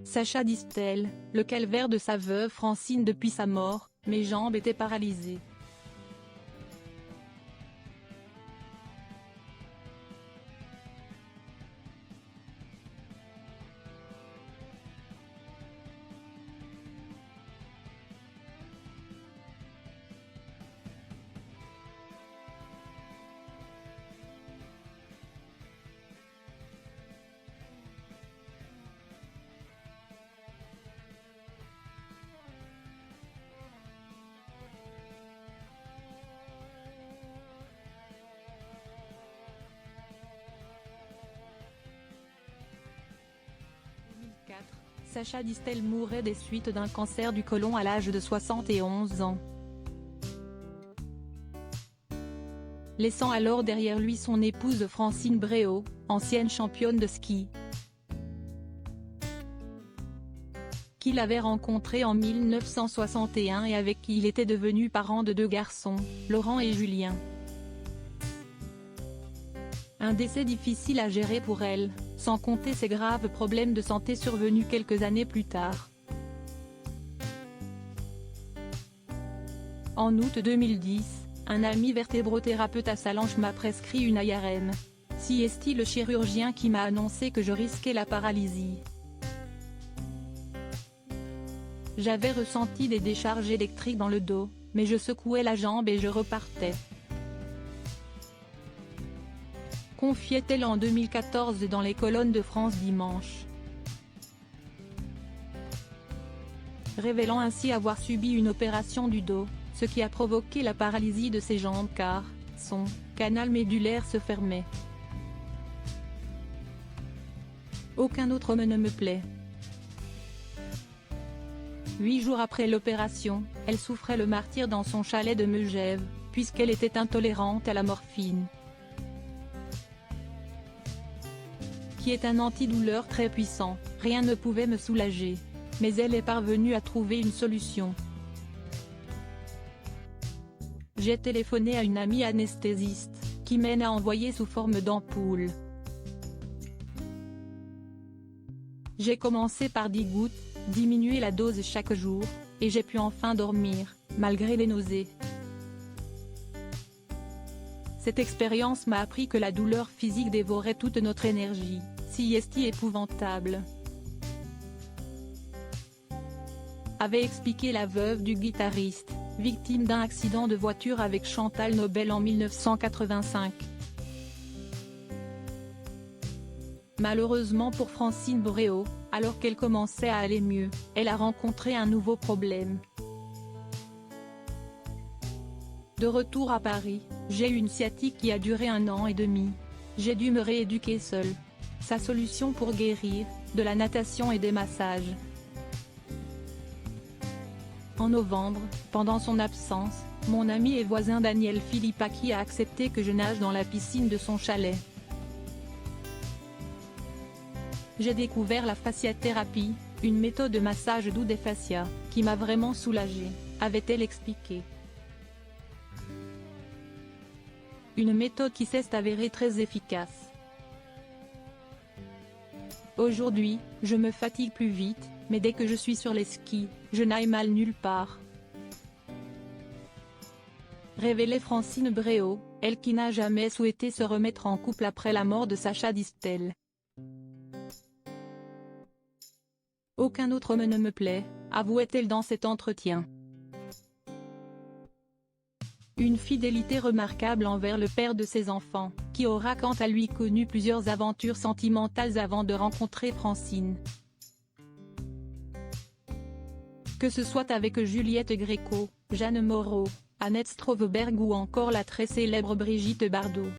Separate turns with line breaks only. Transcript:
Sacha Distel, le calvaire de sa veuve Francine depuis sa mort, mes jambes étaient paralysées. Sacha Distel mourait des suites d'un cancer du côlon à l'âge de 71 ans. Laissant alors derrière lui son épouse Francine Bréau, ancienne championne de ski, qu'il avait rencontrée en 1961 et avec qui il était devenu parent de 2 garçons, Laurent et Julien. Un décès difficile à gérer pour elle, sans compter ses graves problèmes de santé survenus quelques années plus tard. En août 2010, un ami vertébrothérapeute à Sallanches m'a prescrit une IRM. C'est le chirurgien qui m'a annoncé que je risquais la paralysie. J'avais ressenti des décharges électriques dans le dos, mais je secouais la jambe et je repartais. Confiait-elle en 2014 dans les colonnes de France Dimanche, révélant ainsi avoir subi une opération du dos, ce qui a provoqué la paralysie de ses jambes car son canal médulaire se fermait. Aucun autre homme ne me plaît. 8 jours après l'opération, elle souffrait le martyre dans son chalet de Megève, puisqu'elle était intolérante à la morphine, qui est un antidouleur très puissant. Rien ne pouvait me soulager. Mais elle est parvenue à trouver une solution. J'ai téléphoné à une amie anesthésiste, qui m'en a envoyé sous forme d'ampoule. J'ai commencé par 10 gouttes, diminué la dose chaque jour, et j'ai pu enfin dormir, malgré les nausées. Cette expérience m'a appris que la douleur physique dévorait toute notre énergie, si épouvantable, avait expliqué la veuve du guitariste, victime d'un accident de voiture avec Chantal Nobel en 1985. Malheureusement pour Francine Bréau, alors qu'elle commençait à aller mieux, elle a rencontré un nouveau problème. De retour à Paris, j'ai eu une sciatique qui a duré 1 an et demi. J'ai dû me rééduquer seule. Sa solution pour guérir, de la natation et des massages. En novembre, pendant son absence, mon ami et voisin Daniel Philippaki a accepté que je nage dans la piscine de son chalet. J'ai découvert la fasciathérapie, une méthode de massage doux des fascias, qui m'a vraiment soulagée, avait-elle expliqué. Une méthode qui s'est avérée très efficace. Aujourd'hui, je me fatigue plus vite, mais dès que je suis sur les skis, je n'aille mal nulle part. Révélait Francine Bréau, elle qui n'a jamais souhaité se remettre en couple après la mort de Sacha Distel. Aucun autre homme ne me plaît, avouait-elle dans cet entretien. Une fidélité remarquable envers le père de ses enfants, qui aura quant à lui connu plusieurs aventures sentimentales avant de rencontrer Francine. Que ce soit avec Juliette Gréco, Jeanne Moreau, Annette Stroveberg ou encore la très célèbre Brigitte Bardot.